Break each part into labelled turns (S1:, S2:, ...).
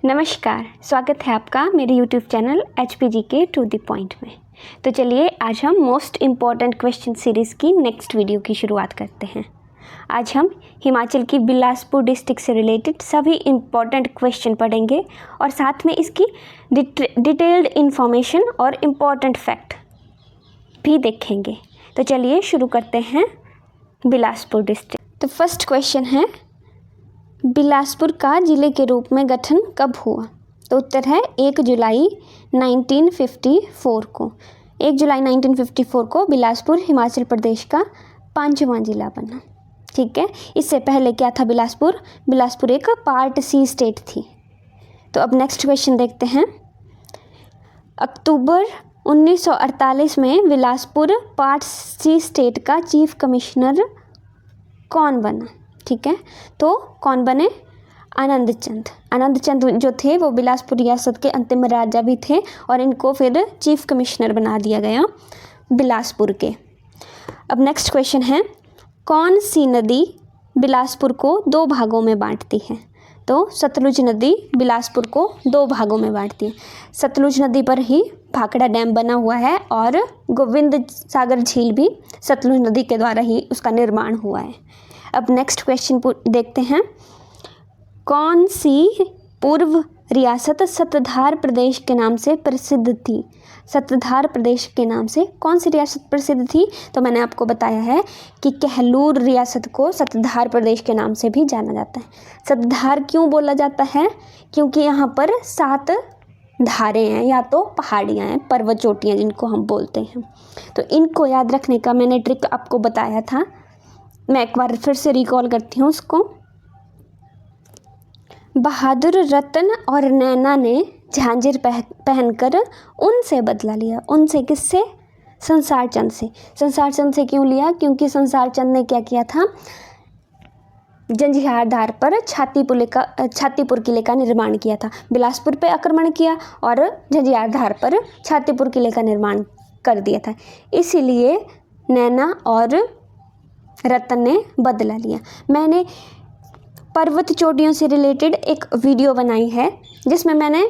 S1: नमस्कार, स्वागत है आपका मेरे YouTube चैनल HPG के टू द पॉइंट में। तो चलिए आज हम मोस्ट इम्पॉर्टेंट क्वेश्चन सीरीज़ की नेक्स्ट वीडियो की शुरुआत करते हैं। आज हम हिमाचल की बिलासपुर डिस्ट्रिक्ट से रिलेटेड सभी इम्पॉर्टेंट क्वेश्चन पढ़ेंगे और साथ में इसकी डिटेल्ड इन्फॉर्मेशन और इम्पॉर्टेंट फैक्ट भी देखेंगे। तो चलिए शुरू करते हैं बिलासपुर डिस्ट्रिक्ट। तो फर्स्ट क्वेश्चन है, बिलासपुर का ज़िले के रूप में गठन कब हुआ? तो उत्तर है 1 जुलाई 1954 को। 1 जुलाई 1954 को बिलासपुर हिमाचल प्रदेश का 5वां ज़िला बना। ठीक है, इससे पहले क्या था बिलासपुर? बिलासपुर एक पार्ट सी स्टेट थी। तो अब नेक्स्ट क्वेश्चन देखते हैं। अक्टूबर 1948 में बिलासपुर पार्ट सी स्टेट का चीफ कमिश्नर कौन बना? ठीक है, तो कौन बने? आनंद चंद। आनंद चंद जो थे वो बिलासपुर रियासत के अंतिम राजा भी थे और इनको फिर चीफ कमिश्नर बना दिया गया बिलासपुर के। अब नेक्स्ट क्वेश्चन है, कौन सी नदी बिलासपुर को 2 भागों में बांटती है? तो सतलुज नदी बिलासपुर को 2 भागों में बांटती है। सतलुज नदी पर ही भाखड़ा डैम बना हुआ है और गोविंद सागर झील भी सतलुज नदी के द्वारा ही उसका निर्माण हुआ है। अब नेक्स्ट क्वेश्चन देखते हैं, कौन सी पूर्व रियासत सत्ताधार प्रदेश के नाम से प्रसिद्ध थी? सत्ताधार प्रदेश के नाम से कौन सी रियासत प्रसिद्ध थी? तो मैंने आपको बताया है कि कहलूर रियासत को सत्ताधार प्रदेश के नाम से भी जाना जाता है। सत्ताधार क्यों बोला जाता है? क्योंकि यहाँ पर 7 धारें हैं या तो पहाड़ियाँ हैं, पर्वत चोटियाँ जिनको हम बोलते हैं। तो इनको याद रखने का मैंने ट्रिक आपको बताया था, मैं एक बार फिर से रिकॉल करती हूँ उसको। बहादुर, रतन और नैना ने झांझर पहनकर उनसे बदला लिया। उनसे किससे? संसार चंद से। संसार चंद से क्यों लिया? क्योंकि संसार चंद ने क्या किया था? जंजियार धार पर छातीपुर किले का निर्माण किया था। बिलासपुर पे आक्रमण किया और जंजियार धार पर छातीपुर किले का निर्माण कर दिया था, इसीलिए नैना और रतन ने बदला लिया। मैंने पर्वत चोटियों से रिलेटेड एक वीडियो बनाई है जिसमें मैंने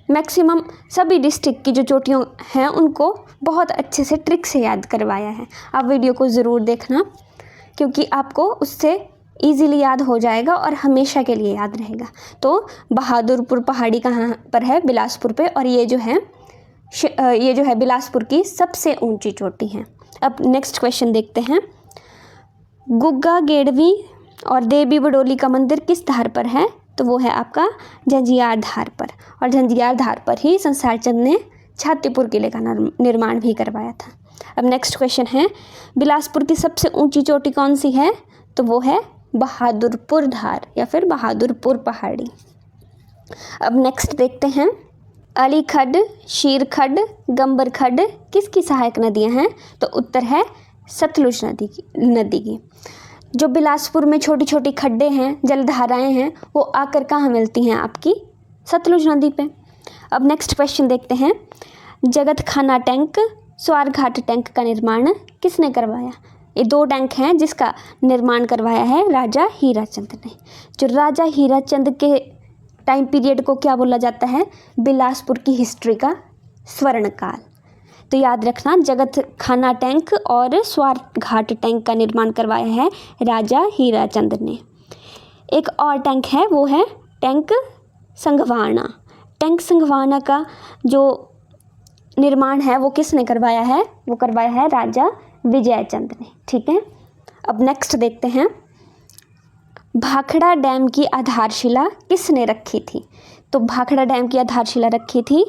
S1: मैक्सिमम सभी डिस्ट्रिक्ट की जो चोटियाँ हैं उनको बहुत अच्छे से ट्रिक से याद करवाया है। आप वीडियो को ज़रूर देखना क्योंकि आपको उससे इजीली याद हो जाएगा और हमेशा के लिए याद रहेगा। तो बहादुरपुर पहाड़ी कहाँ पर है? बिलासपुर पे, और ये जो है बिलासपुर की सबसे ऊंची चोटी है। अब नेक्स्ट क्वेश्चन देखते हैं, गुग्गा गेड़वी और देवी बडोली का मंदिर किस धार पर है? तो वो है आपका झंझियार धार पर, और झंझियार धार पर ही संसार चंद ने छातीपुर किले का निर्माण भी करवाया था। अब नेक्स्ट क्वेश्चन है, बिलासपुर की सबसे ऊंची चोटी कौन सी है? तो वो है बहादुरपुर धार या फिर बहादुरपुर पहाड़ी। अब नेक्स्ट देखते हैं, अली खड्ड, शीर खड्ड, गंबर खड्ड किसकी सहायक नदियां हैं? तो उत्तर है सतलुज नदी की। जो बिलासपुर में छोटी छोटी खड्डे हैं, जलधाराएं हैं, वो आकर कहाँ मिलती हैं? आपकी सतलुज नदी पे। अब नेक्स्ट क्वेश्चन देखते हैं, जगत खाना टैंक, स्वारघाट टैंक का निर्माण किसने करवाया? ये 2 टैंक हैं जिसका निर्माण करवाया है राजा हीराचंद ने। जो राजा हीराचंद के टाइम पीरियड को क्या बोला जाता है? बिलासपुर की हिस्ट्री का स्वर्ण काल। तो याद रखना, जगत खाना टैंक और स्वारघाट टैंक का निर्माण करवाया है राजा हीराचंद ने। एक और टैंक है, वो है टैंक संघवाना। टैंक संघवाना का जो निर्माण है वो किसने करवाया है? वो करवाया है राजा विजयचंद ने। ठीक है, अब नेक्स्ट देखते हैं, भाखड़ा डैम की आधारशिला किसने रखी थी? तो भाखड़ा डैम की आधारशिला रखी थी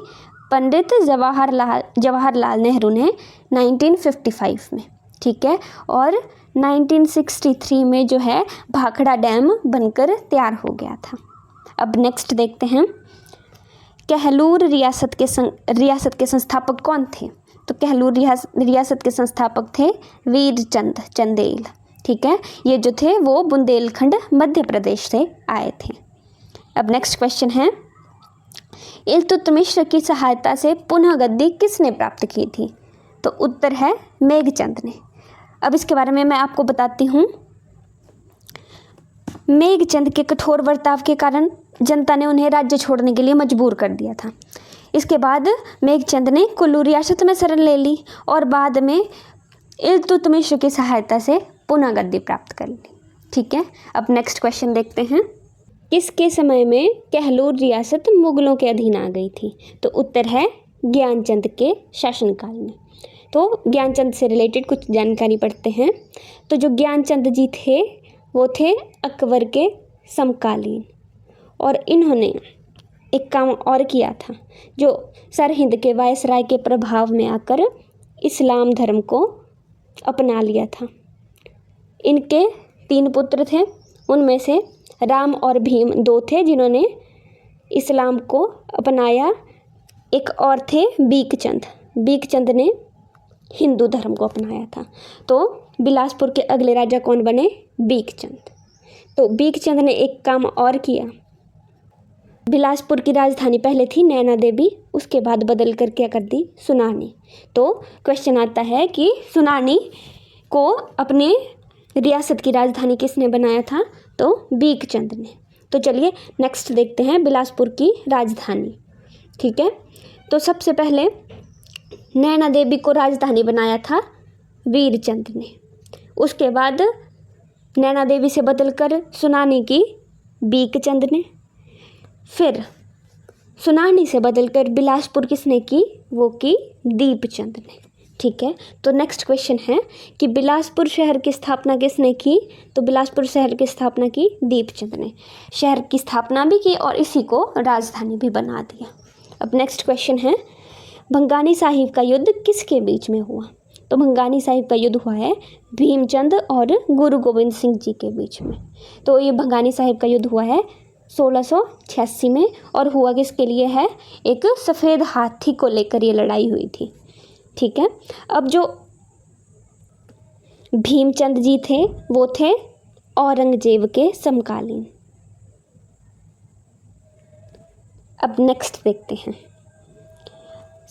S1: पंडित जवाहरलाल नेहरू ने 1955 में। ठीक है, और 1963 में जो है भाखड़ा डैम बनकर तैयार हो गया था। अब नेक्स्ट देखते हैं, कहलूर रियासत के संस्थापक कौन थे? तो कहलूर रियासत के संस्थापक थे वीरचंद चंदेल। ठीक है, ये जो थे वो बुंदेलखंड मध्य प्रदेश से आए थे। अब नेक्स्ट क्वेश्चन है, इल्तुतमिश की सहायता से पुनः गद्दी किसने प्राप्त की थी? तो उत्तर है मेघचंद ने। अब इसके बारे में मैं आपको बताती हूँ। मेघचंद के कठोर बर्ताव के कारण जनता ने उन्हें राज्य छोड़ने के लिए मजबूर कर दिया था। इसके बाद मेघचंद ने कुल्लू रियासत में शरण ले ली और बाद में इल्तुतमिश की सहायता से पुनः गद्दी प्राप्त कर ली। ठीक है, अब नेक्स्ट क्वेश्चन देखते हैं। किसके समय में कहलूर रियासत मुगलों के अधीन आ गई थी? तो उत्तर है ज्ञानचंद के शासनकाल में। तो ज्ञानचंद से रिलेटेड कुछ जानकारी पढ़ते हैं। तो जो ज्ञानचंद जी थे वो थे अकबर के समकालीन, और इन्होंने एक काम और किया था, जो सरहिंद के वायसराय के प्रभाव में आकर इस्लाम धर्म को अपना लिया था। इनके 3 पुत्र थे, उनमें से राम और भीम 2 थे जिन्होंने इस्लाम को अपनाया। एक और थे बीकचंद। बीकचंद ने हिंदू धर्म को अपनाया था। तो बिलासपुर के अगले राजा कौन बने? बीकचंद। तो बीकचंद ने एक काम और किया। बिलासपुर की राजधानी पहले थी नैना देवी, उसके बाद बदल कर क्या कर दी? सुनानी। तो क्वेश्चन आता है कि सुनानी को अपने रियासत की राजधानी किसने बनाया था? तो बीकचंद ने। तो चलिए नेक्स्ट देखते हैं बिलासपुर की राजधानी। ठीक है, तो सबसे पहले नैना देवी को राजधानी बनाया था वीरचंद ने। उसके बाद नैना देवी से बदलकर सुनानी की बीकचंद ने। फिर सुनानी से बदलकर बिलासपुर किसने की? वो की दीपचंद ने। ठीक है, तो नेक्स्ट क्वेश्चन है कि बिलासपुर शहर की स्थापना किसने की? तो बिलासपुर शहर की स्थापना की दीपचंद ने। शहर की स्थापना भी की और इसी को राजधानी भी बना दिया। अब नेक्स्ट क्वेश्चन है, भंगानी साहिब का युद्ध किसके बीच में हुआ? तो भंगानी साहिब का युद्ध हुआ है भीमचंद और गुरु गोविंद सिंह जी के बीच में। तो ये भंगानी साहिब का युद्ध हुआ है 1686 में, और हुआ किसके लिए है? एक सफ़ेद हाथी को लेकर ये लड़ाई हुई थी। ठीक है, अब जो भीमचंद जी थे वो थे औरंगजेब के समकालीन। अब नेक्स्ट देखते हैं,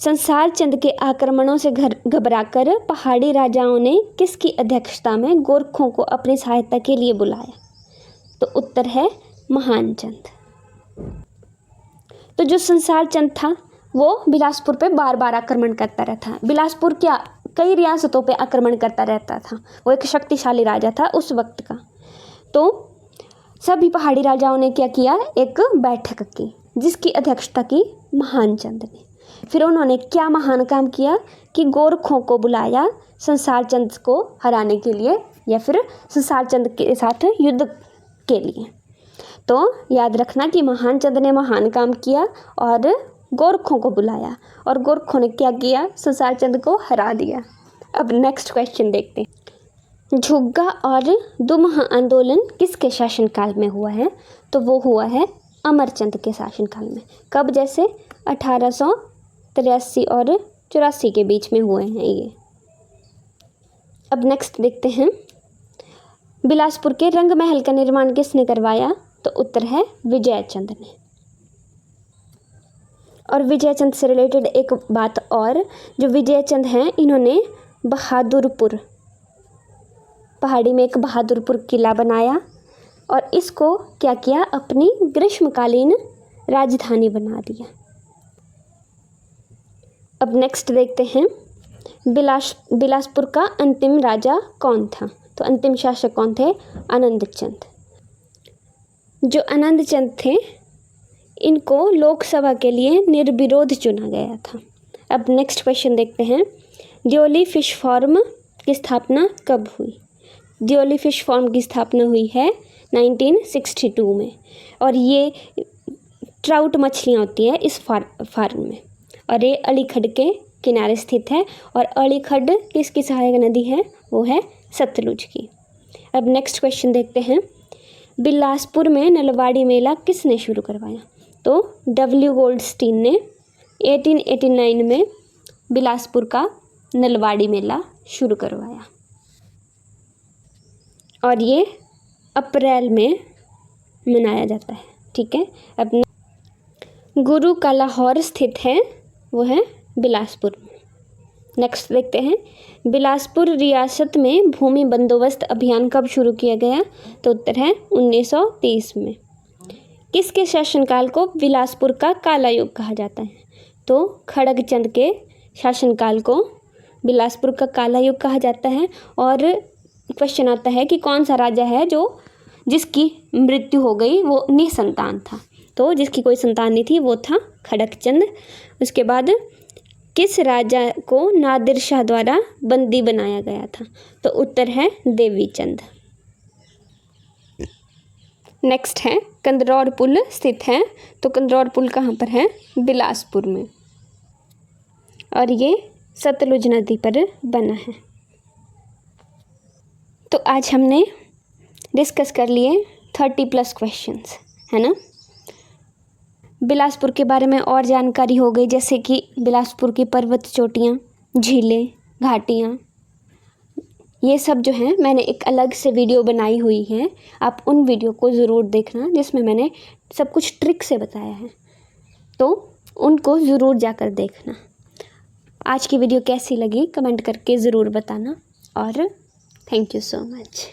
S1: संसार चंद के आक्रमणों से घबराकर पहाड़ी राजाओं ने किसकी अध्यक्षता में गोरखों को अपनी सहायता के लिए बुलाया? तो उत्तर है महानचंद। तो जो संसार चंद था वो बिलासपुर पे बार बार आक्रमण करता रहता। बिलासपुर क्या कई रियासतों पे आक्रमण करता रहता था। वो एक शक्तिशाली राजा था उस वक्त का। तो सभी पहाड़ी राजाओं ने क्या किया? एक बैठक की जिसकी अध्यक्षता की महानचंद ने। फिर उन्होंने क्या महान काम किया कि गोरखों को बुलाया संसार चंद को हराने के लिए या फिर संसार चंद के साथ युद्ध के लिए। तो याद रखना कि महानचंद ने महान काम किया और गोरखों को बुलाया, और गोरखों ने क्या किया? संसार चंद को हरा दिया। अब नेक्स्ट क्वेश्चन देखते हैं, झुग्गा और दुमह आंदोलन किसके शासनकाल में हुआ है? तो वो हुआ है अमरचंद के शासनकाल में। कब? जैसे 1883 और 84 के बीच में हुए हैं ये। अब नेक्स्ट देखते हैं, बिलासपुर के रंग महल का निर्माण किसने करवाया? तो उत्तर है विजयचंद ने। और विजयचंद से रिलेटेड एक बात और, जो विजयचंद हैं इन्होंने बहादुरपुर पहाड़ी में एक बहादुरपुर किला बनाया और इसको क्या किया? अपनी ग्रीष्मकालीन राजधानी बना दिया। अब नेक्स्ट देखते हैं, बिलासपुर का अंतिम राजा कौन था? तो अंतिम शासक कौन थे? आनंदचंद। जो आनंदचंद थे इनको लोकसभा के लिए निर्विरोध चुना गया था। अब नेक्स्ट क्वेश्चन देखते हैं, दियोली फिश फार्म की स्थापना कब हुई? दियोली फिश फार्म की स्थापना हुई है 1962 में, और ये ट्राउट मछलियाँ होती है इस फार्म में, और ये अलीखड्ड के किनारे स्थित है। और अलीखड्ड किसकी सहायक नदी है? वो है सतलुज की। अब नेक्स्ट क्वेश्चन देखते हैं, बिलासपुर में नलवाड़ी मेला किसने शुरू करवाया? तो W. गोल्डस्टीन ने 1889 में बिलासपुर का नलवाड़ी मेला शुरू करवाया, और ये अप्रैल में मनाया जाता है। ठीक है, अब गुरु का लाहौर स्थित है, वो है बिलासपुर में। नेक्स्ट देखते हैं, बिलासपुर रियासत में भूमि बंदोबस्त अभियान कब शुरू किया गया? तो उत्तर है 1930 में। किसके शासनकाल को बिलासपुर का काला युग कहा जाता है? तो खड़गचंद के शासनकाल को बिलासपुर का काला युग कहा जाता है। और क्वेश्चन आता है कि कौन सा राजा है जिसकी मृत्यु हो गई, वो निसंतान था। तो जिसकी कोई संतान नहीं थी वो था खड़गचंद। उसके बाद किस राजा को नादिर शाह द्वारा बंदी बनाया गया था? तो उत्तर है देवीचंद। नेक्स्ट है कंदरौर पुल स्थित है। तो कंदरौर पुल कहाँ पर है? बिलासपुर में, और ये सतलुज नदी पर बना है। तो आज हमने डिस्कस कर लिए 30+ क्वेश्चंस, है ना। बिलासपुर के बारे में और जानकारी हो गई, जैसे कि बिलासपुर की पर्वत चोटियाँ, झीलें, घाटियाँ, ये सब जो हैं मैंने एक अलग से वीडियो बनाई हुई है। आप उन वीडियो को ज़रूर देखना, जिसमें मैंने सब कुछ ट्रिक से बताया है, तो उनको ज़रूर जाकर देखना। आज की वीडियो कैसी लगी कमेंट करके ज़रूर बताना, और थैंक यू सो मच।